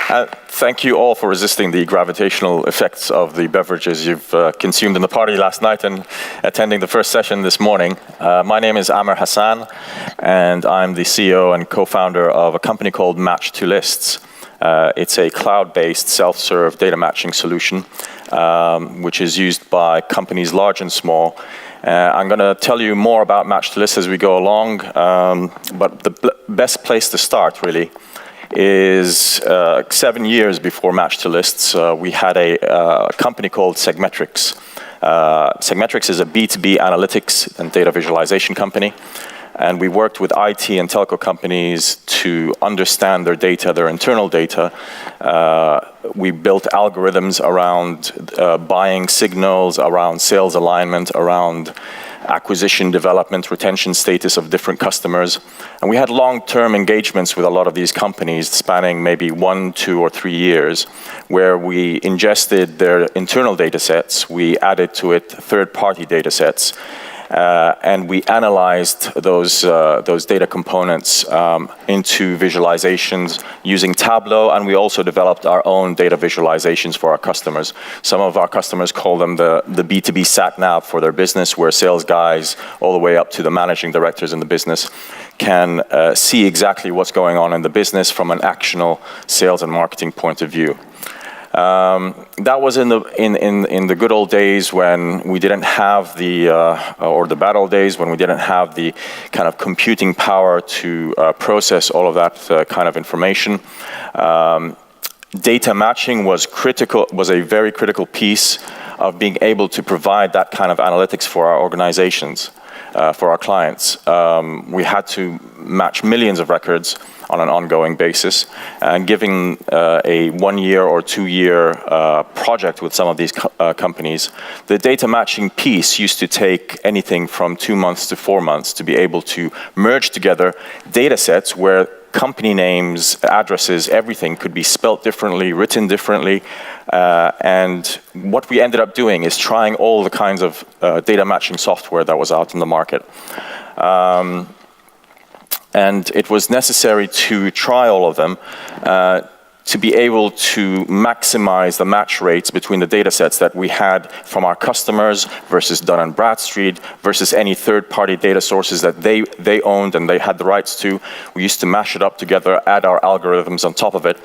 Thank you all for resisting the gravitational effects of the beverages you've consumed in the party last night and attending the first session this morning. My name is Amr Hassan, and I'm the CEO and co-founder of a company called Match2Lists. It's a cloud-based self-serve data matching solution, which is used by companies large and small. I'm going to tell you more about Match2Lists as we go along, but the best place to start, really, is 7 years before Match2Lists, we had a company called Segmetrics. Segmetrics is a B2B analytics and data visualization company. And we worked with IT and telco companies to understand their data, their internal data. We built algorithms around buying signals, around sales alignment, around acquisition, development, retention status of different customers. And we had long-term engagements with a lot of these companies spanning maybe 1, 2, or 3 years, where we ingested their internal data sets, we added to it third-party data sets, and we analyzed those data components into visualizations using Tableau, and we also developed our own data visualizations for our customers. Some of our customers call them the B2B sat-nav for their business, where sales guys, all the way up to the managing directors in the business, can see exactly what's going on in the business from an actional sales and marketing point of view. That was in the good old days when we didn't have or the bad old days when we didn't have the kind of computing power to process all of that kind of information. Data matching was a very critical piece of being able to provide that kind of analytics for our organizations, for our clients. We had to match millions of records on an ongoing basis, and giving a 1 year or 2 year project with some of these companies, the data matching piece used to take anything from 2 months to 4 months to be able to merge together data sets where company names, addresses, everything could be spelt differently, written differently, and what we ended up doing is trying all the kinds of data matching software that was out in the market. And it was necessary to try all of them to be able to maximize the match rates between the data sets that we had from our customers versus Dun & Bradstreet versus any third-party data sources that they owned and they had the rights to. We used to mash it up together, add our algorithms on top of it,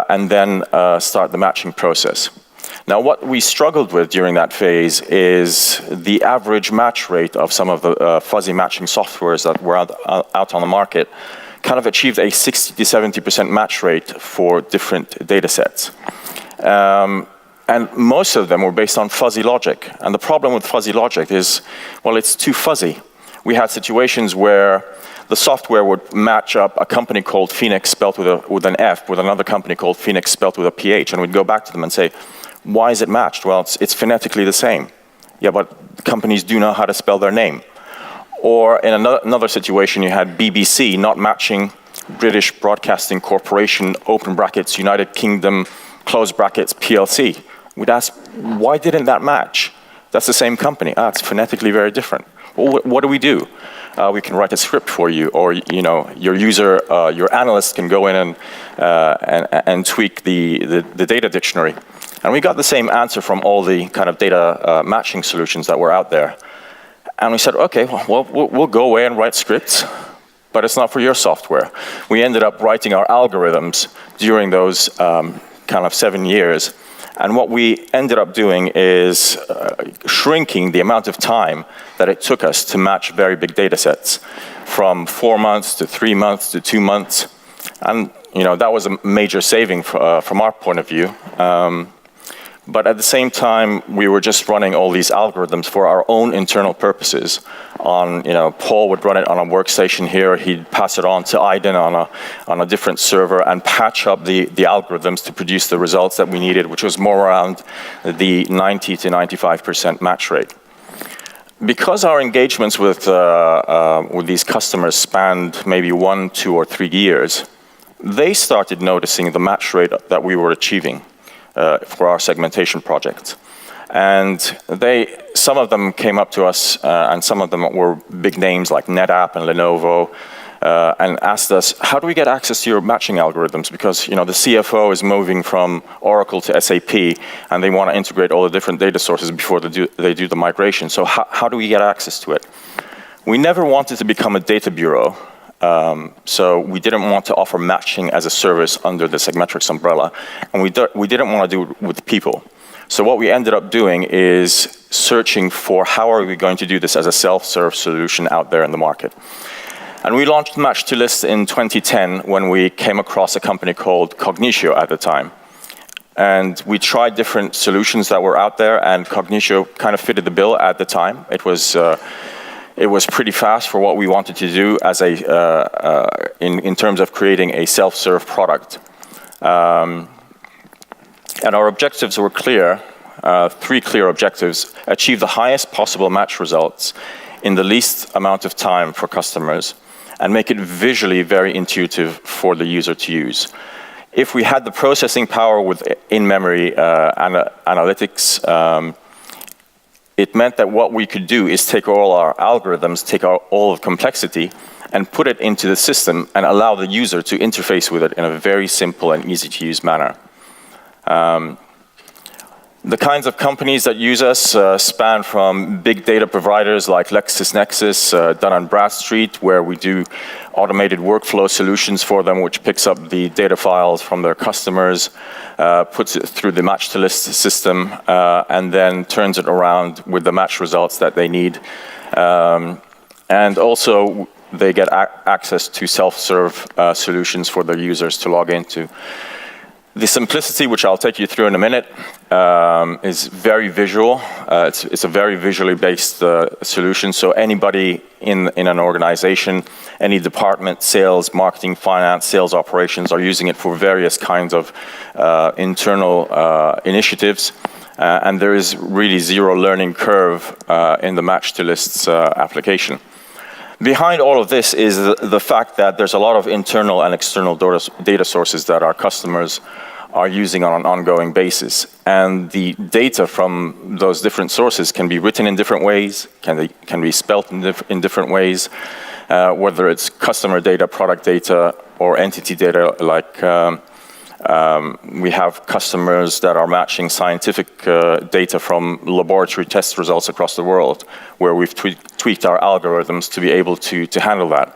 and then start the matching process. Now, what we struggled with during that phase is the average match rate of some of the fuzzy matching softwares that were out on the market kind of achieved a 60 to 70% match rate for different data sets. And most of them were based on fuzzy logic. And the problem with fuzzy logic is, well, it's too fuzzy. We had situations where the software would match up a company called Phoenix spelled with an F with another company called Phoenix spelled with a PH, and we'd go back to them and say, why is it matched? Well, it's phonetically the same. Yeah, but companies do know how to spell their name. Or in another situation, you had BBC not matching British Broadcasting Corporation, open brackets, United Kingdom, close brackets, PLC. We'd ask, why didn't that match? That's the same company. It's phonetically very different. Well, what do? We can write a script for you, or your user, your analyst can go in and tweak the data dictionary. And we got the same answer from all the kind of data matching solutions that were out there. And we said, okay, well, we'll go away and write scripts, but it's not for your software. We ended up writing our algorithms during those kind of 7 years. And what we ended up doing is shrinking the amount of time that it took us to match very big data sets from 4 months to 3 months to 2 months. And that was a major saving from our point of view. But at the same time, we were just running all these algorithms for our own internal purposes. Paul would run it on a workstation here. He'd pass it on to Aiden on a different server and patch up the algorithms to produce the results that we needed, which was more around the 90 to 95% match rate. Because our engagements with these customers spanned maybe 1, 2, or 3 years, they started noticing the match rate that we were achieving for our segmentation project. And some of them came up to us, and some of them were big names like NetApp and Lenovo, and asked us, how do we get access to your matching algorithms? Because the CFO is moving from Oracle to SAP, and they want to integrate all the different data sources before they do the migration. So how do we get access to it? We never wanted to become a data bureau. So we didn't want to offer matching as a service under the Segmetrics umbrella, and we didn't want to do it with people. So what we ended up doing is searching for how are we going to do this as a self-serve solution out there in the market. And we launched Match to List in 2010 when we came across a company called Cognitio at the time. And we tried different solutions that were out there, and Cognitio kind of fitted the bill at the time. It was pretty fast for what we wanted to do as in terms of creating a self-serve product. And our objectives were clear, 3 clear objectives: achieve the highest possible match results in the least amount of time for customers, and make it visually very intuitive for the user to use. If we had the processing power with in-memory analytics, it meant that what we could do is take all our algorithms, take all of complexity, and put it into the system and allow the user to interface with it in a very simple and easy-to-use manner. The kinds of companies that use us span from big data providers like LexisNexis, Dun & Bradstreet, where we do automated workflow solutions for them, which picks up the data files from their customers, puts it through the Match to List system, and then turns it around with the match results that they need. And also, they get access to self-serve solutions for their users to log into. The simplicity, which I'll take you through in a minute, is very visual. It's a very visually based solution. So anybody in an organization, any department, sales, marketing, finance, sales operations, are using it for various kinds of internal initiatives. And there is really zero learning curve in the Match to Lists application. Behind all of this is the fact that there's a lot of internal and external data sources that our customers are using on an ongoing basis. And the data from those different sources can be written in different ways, can be spelt in different ways, whether it's customer data, product data, or entity data, like we have customers that are matching scientific data from laboratory test results across the world, where we've tweaked our algorithms to be able to handle that.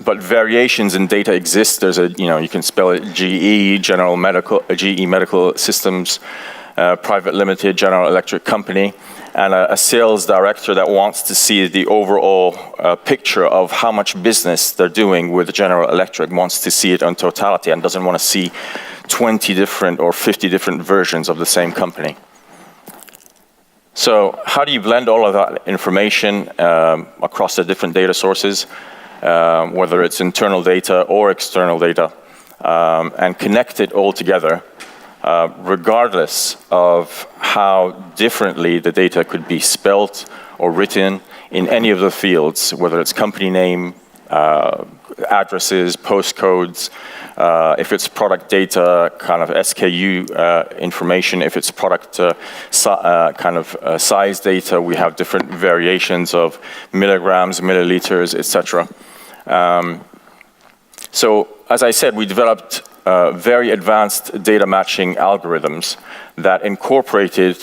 But variations in data exist. There's you can spell it GE, GE Medical Systems, private limited, General Electric company, and a sales director that wants to see the overall picture of how much business they're doing with General Electric, wants to see it in totality and doesn't want to see 20 different or 50 different versions of the same company. So how do you blend all of that information across the different data sources, whether it's internal data or external data, and connect it all together, regardless of how differently the data could be spelt or written in any of the fields, whether it's company name, addresses, postcodes, if it's product data, kind of SKU information, if it's product size data, we have different variations of milligrams, milliliters, etc. So, as I said, we developed very advanced data matching algorithms that incorporated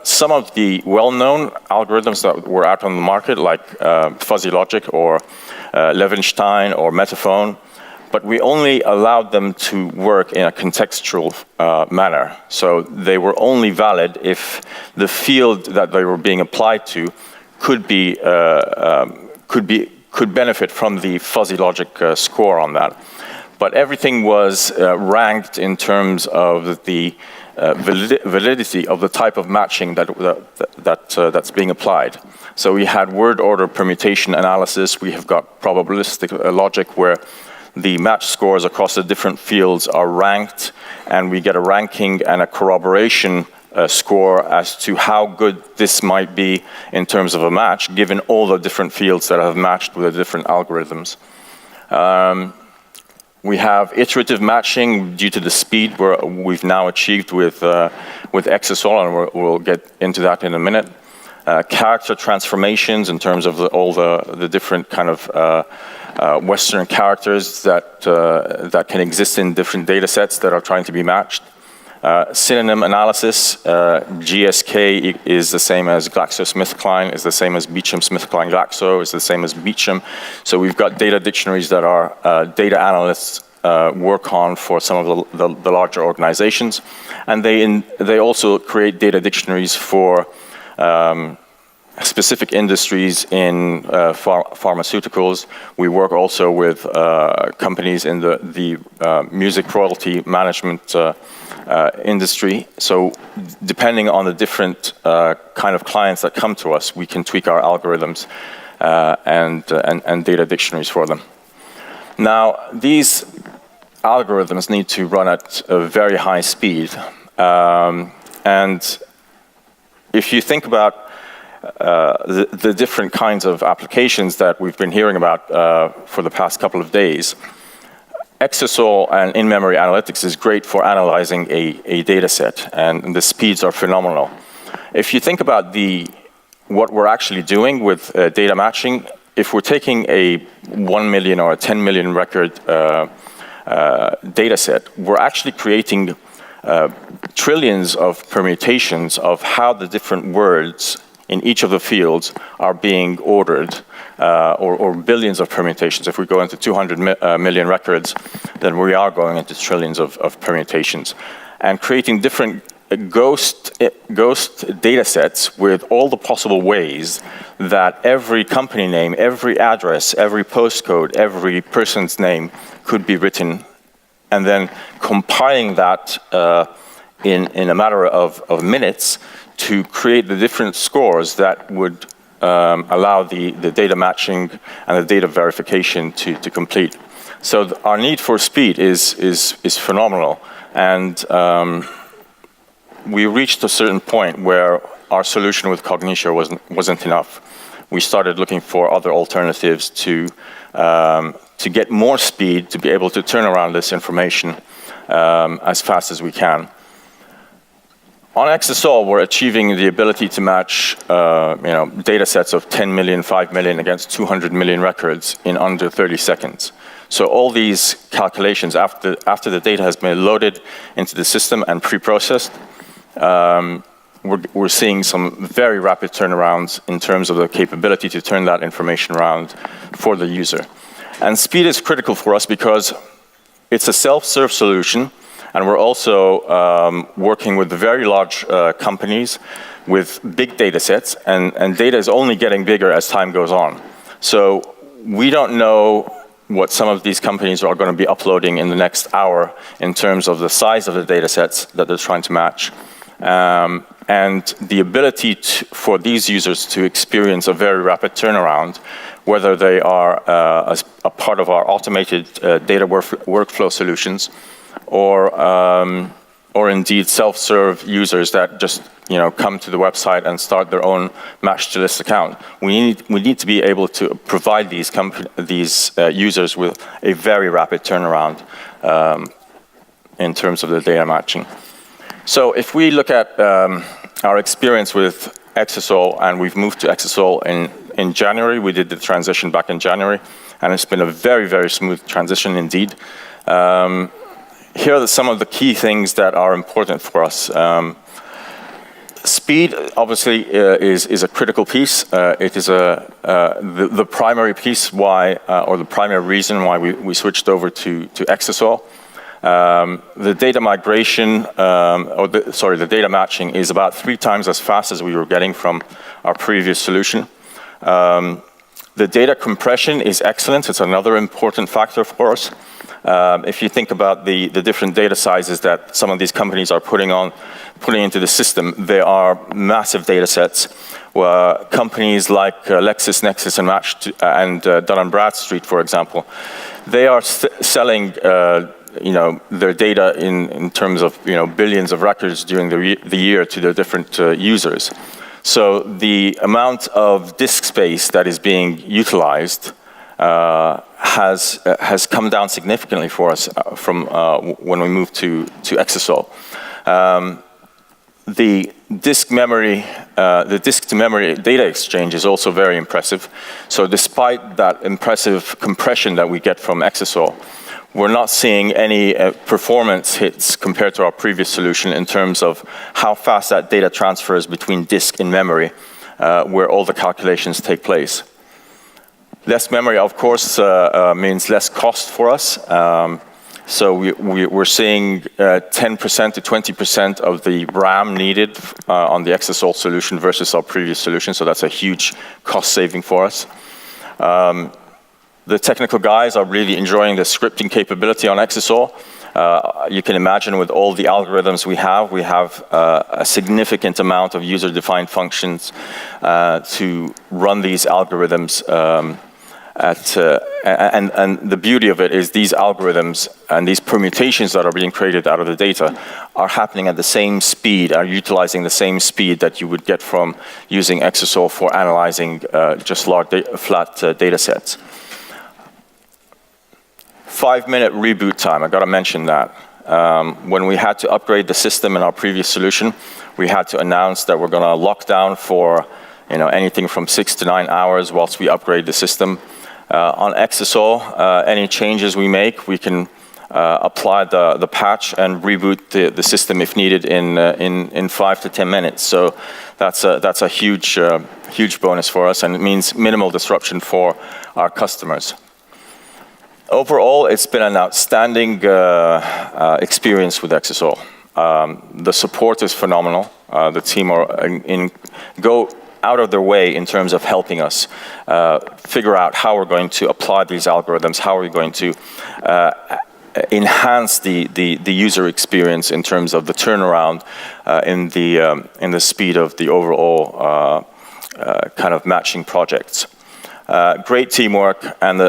some of the well-known algorithms that were out on the market, like fuzzy logic or Levenstein or Metaphone, but we only allowed them to work in a contextual manner. So they were only valid if the field that they were being applied to could benefit from the fuzzy logic score on that. But everything was ranked in terms of the validity of the type of matching that's being applied. So we had word order permutation analysis. We have got probabilistic logic where the match scores across the different fields are ranked, and we get a ranking and a corroboration score as to how good this might be in terms of a match, given all the different fields that have matched with the different algorithms. We have iterative matching due to the speed we've now achieved with Exasol, and we'll get into that in a minute. character transformations in terms of all the different kind of Western characters that can exist in different data sets that are trying to be matched. Synonym analysis, GSK is the same as GlaxoSmithKline, is the same as BeechamSmithKline Glaxo, is the same as Beecham. So we've got data dictionaries that our data analysts work on for some of the larger organizations. And they also create data dictionaries for specific industries in pharmaceuticals. We work also with companies in the music royalty management industry. So depending on the different kind of clients that come to us, we can tweak our algorithms and data dictionaries for them. Now, these algorithms need to run at a very high speed. And if you think about the different kinds of applications that we've been hearing about for the past couple of days, Exasol and in-memory analytics is great for analyzing a data set, and the speeds are phenomenal. If you think about what we're actually doing with data matching, if we're taking a 1 million or a 10 million record data set, we're actually creating trillions of permutations of how the different words in each of the fields are being ordered, or billions of permutations. If we go into 200 million records, then we are going into trillions of permutations. And creating different ghost data sets with all the possible ways that every company name, every address, every postcode, every person's name could be written, and then compiling that in a matter of minutes to create the different scores that would allow the data matching and the data verification to complete. So our need for speed is phenomenal, and we reached a certain point where our solution with Cognitia wasn't enough. We started looking for other alternatives to get more speed, to be able to turn around this information as fast as we can. On Exasol, we're achieving the ability to match data sets of 10 million, 5 million against 200 million records in under 30 seconds. So all these calculations, after the data has been loaded into the system and pre-processed, we're seeing some very rapid turnarounds in terms of the capability to turn that information around for the user. And speed is critical for us because it's a self-serve solution, and we're also working with very large companies with big data sets, and data is only getting bigger as time goes on. So we don't know what some of these companies are going to be uploading in the next hour in terms of the size of the data sets that they're trying to match. And the ability for these users to experience a very rapid turnaround, whether they are a part of our automated data workflow solutions, or indeed self-serve users that just come to the website and start their own match to list account. We need to be able to provide these users with a very rapid turnaround in terms of the data matching. So if we look at our experience with Exasol, and we've moved to Exasol in January, we did the transition back in January, and it's been a very, very smooth transition indeed. Here are some of the key things that are important for us. Speed, obviously, is a critical piece. It is the primary piece why, or the primary reason why we switched over to Exasol. The data migration, the data matching is about 3 times as fast as we were getting from our previous solution. The data compression is excellent. It's another important factor for us. If you think about the different data sizes that some of these companies are putting into the system, they are massive data sets. Companies like LexisNexis and Dun & Bradstreet, for example, they are selling their data in terms of billions of records during the year to their different users. So the amount of disk space that is being utilized has come down significantly for us from when we moved to Exasol. The disk to memory data exchange is also very impressive. So despite that impressive compression that we get from Exasol, we're not seeing any performance hits compared to our previous solution in terms of how fast that data transfers between disk and memory, where all the calculations take place. Less memory, of course, means less cost for us. So we're seeing 10% to 20% of the RAM needed on the Exasol solution versus our previous solution, so that's a huge cost saving for us. The technical guys are really enjoying the scripting capability on Exasol. You can imagine with all the algorithms we have a significant amount of user-defined functions to run these algorithms and the beauty of it is these algorithms and these permutations that are being created out of the data are happening at the same speed, are utilizing the same speed that you would get from using Exasol for analyzing just large flat data sets. 5-minute reboot time, I gotta mention that. When we had to upgrade the system in our previous solution, we had to announce that we're gonna lock down for anything from 6 to 9 hours whilst we upgrade the system. On Exasol, any changes we make, we can apply the patch and reboot the system if needed in 5 to 10 minutes. So that's a huge bonus for us, and it means minimal disruption for our customers. Overall, it's been an outstanding experience with Exasol. The support is phenomenal. The team go out of their way in terms of helping us figure out how we're going to apply these algorithms, how are we going to enhance the user experience in terms of the turnaround in the speed of the overall kind of matching projects. Great teamwork, and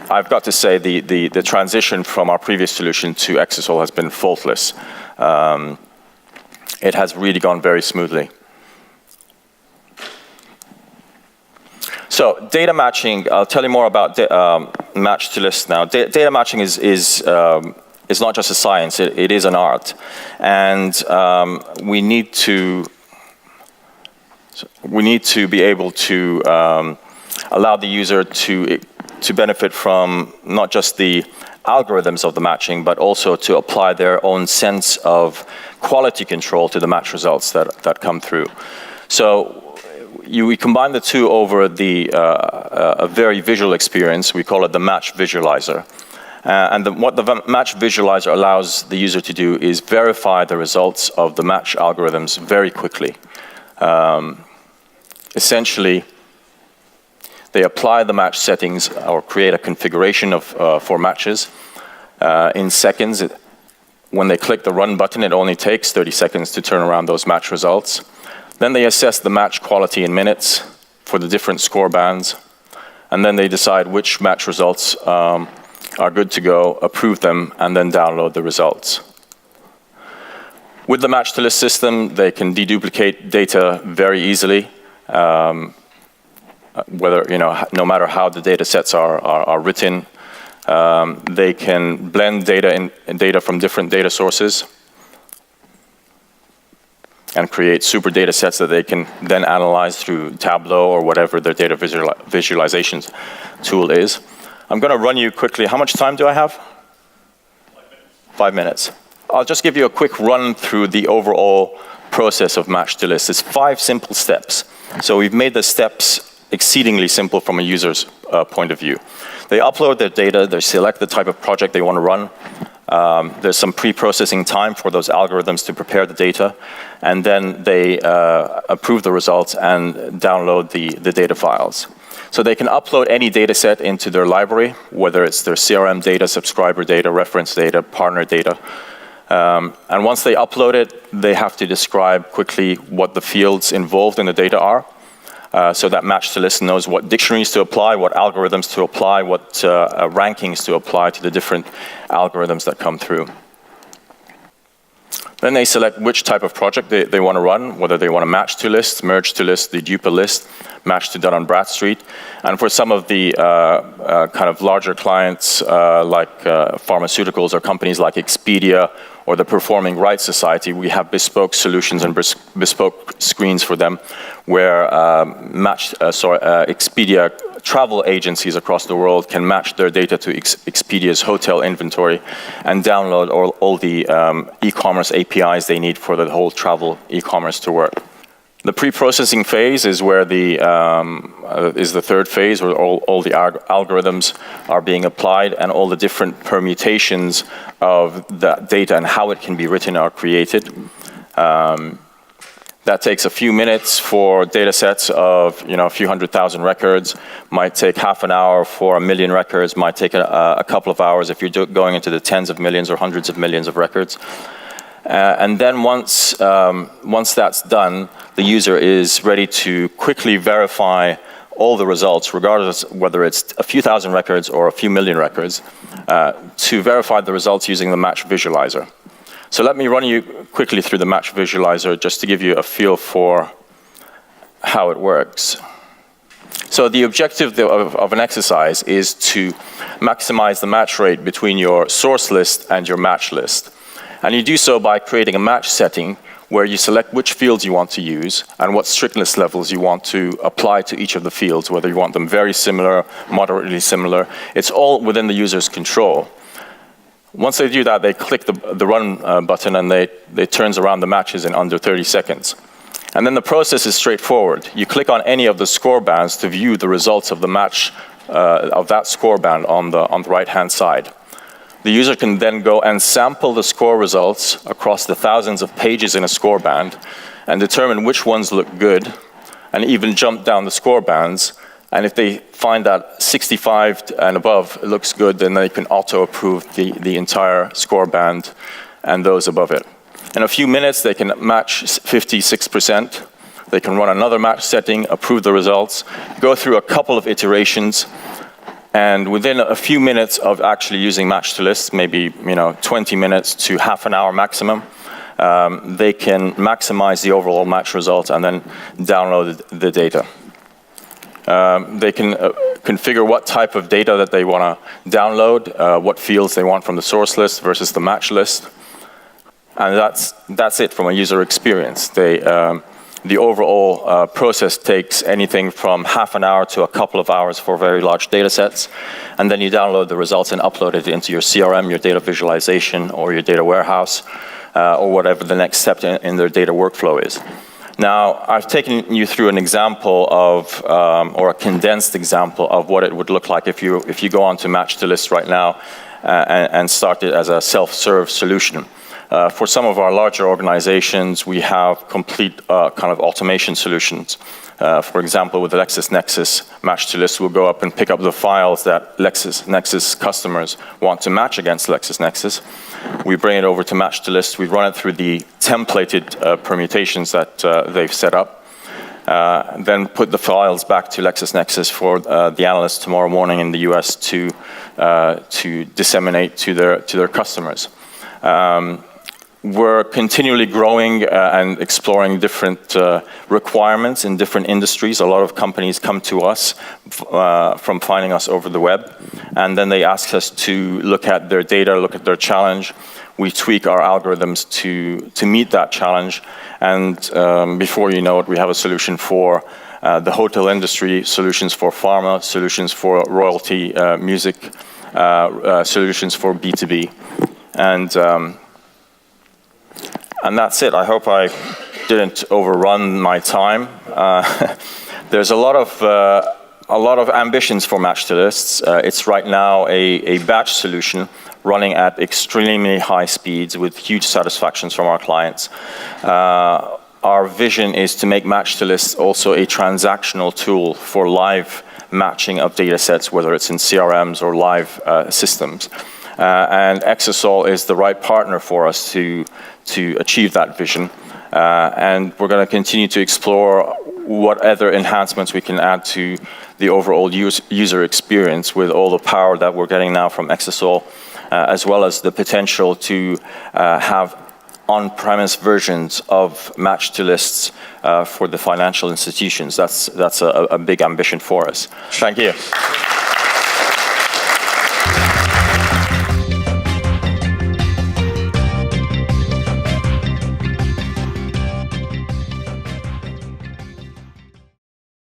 I've got to say the transition from our previous solution to Exasol has been faultless. It has really gone very smoothly. So data matching, I'll tell you more about match to list now. Data matching is not just a science, it is an art. And we need to be able to allow the user to benefit from not just the algorithms of the matching, but also to apply their own sense of quality control to the match results that come through. So we combine the two over a very visual experience. We call it the match visualizer. What the match visualizer allows the user to do is verify the results of the match algorithms very quickly. Essentially, they apply the match settings or create a configuration for matches in seconds. When they click the run button, it only takes 30 seconds to turn around those match results. Then they assess the match quality in minutes for the different score bands. And then they decide which match results are good to go, approve them, and then download the results. With the match to list system, they can deduplicate data very easily. Whether, no matter how the data sets are written, they can blend data from different data sources and create super data sets that they can then analyze through Tableau or whatever their data visualizations tool is. I'm going to run you quickly. How much time do I have? 5 minutes. 5 minutes. I'll just give you a quick run through the overall process of match to list. It's 5 simple steps. So we've made the steps exceedingly simple from a user's point of view. They upload their data, they select the type of project they want to run. There's some pre-processing time for those algorithms to prepare the data, and then they approve the results and download the data files. So they can upload any data set into their library, whether it's their CRM data, subscriber data, reference data, partner data. And once they upload it, they have to describe quickly what the fields involved in the data are. So that match to list knows what dictionaries to apply, what algorithms to apply, what rankings to apply to the different algorithms that come through. Then they select which type of project they want to run, whether they want to match to list, merge to list, de-dupe a list, match to Dun & Bradstreet. And for some of the kind of larger clients like pharmaceuticals or companies like Expedia or the Performing Rights Society, we have bespoke solutions and bespoke screens for them where Expedia travel agencies across the world can match their data to Expedia's hotel inventory and download all the e-commerce APIs they need for the whole travel e-commerce to work. The pre-processing phase is where is the third phase, where all the algorithms are being applied and all the different permutations of that data and how it can be written are created. That takes a few minutes for data sets of a few 100,000 records, might take half an hour for 1 million records, might take a couple of hours if you're going into the tens of millions or hundreds of millions of records. And then once that's done, the user is ready to quickly verify all the results, regardless whether it's a few thousand records or a few million records, to verify the results using the match visualizer. So let me run you quickly through the match visualizer just to give you a feel for how it works. So the objective of an exercise is to maximize the match rate between your source list and your match list. And you do so by creating a match setting where you select which fields you want to use and what strictness levels you want to apply to each of the fields, whether you want them very similar, moderately similar. It's all within the user's control. Once they do that, they click the run button and it turns around the matches in under 30 seconds. And then the process is straightforward. You click on any of the score bands to view the results of the match of that score band on the right-hand side. The user can then go and sample the score results across the thousands of pages in a score band and determine which ones look good and even jump down the score bands. And if they find that 65 and above looks good, then they can auto-approve the entire score band and those above it. In a few minutes, they can match 56%. They can run another match setting, approve the results, go through a couple of iterations, and within a few minutes of actually using match to list, maybe 20 minutes to half an hour maximum, they can maximize the overall match result and then download the data. They can configure what type of data that they want to download, what fields they want from the source list versus the match list. And that's it from a user experience. The overall process takes anything from half an hour to a couple of hours for very large data sets. And then you download the results and upload it into your CRM, your data visualization, or your data warehouse, or whatever the next step in their data workflow is. Now, I've taken you through an example of, or a condensed example of what it would look like if you go on to match to list right now and start it as a self-serve solution. For some of our larger organizations, we have complete kind of automation solutions. For example, with the LexisNexis match to list, we'll go up and pick up the files that LexisNexis customers want to match against LexisNexis. We bring it over to match to list. We run it through the templated permutations that they've set up. Then put the files back to LexisNexis for the analysts tomorrow morning in the US to disseminate to their customers. We're continually growing and exploring different requirements in different industries. A lot of companies come to us from finding us over the web, and then they ask us to look at their data, look at their challenge. We tweak our algorithms to meet that challenge, and before you know it, we have a solution for the hotel industry, solutions for pharma, solutions for royalty music, solutions for B2B. And that's it. I hope I didn't overrun my time. There's a lot of ambitions for match to lists. It's right now a batch solution running at extremely high speeds with huge satisfactions from our clients. Our vision is to make match to lists also a transactional tool for live matching of data sets, whether it's in CRMs or live systems. And Exasol is the right partner for us to achieve that vision. And we're going to continue to explore what other enhancements we can add to the overall user experience with all the power that we're getting now from Exasol, as well as the potential to have on-premise versions of match to lists for the financial institutions. That's a big ambition for us. Thank you.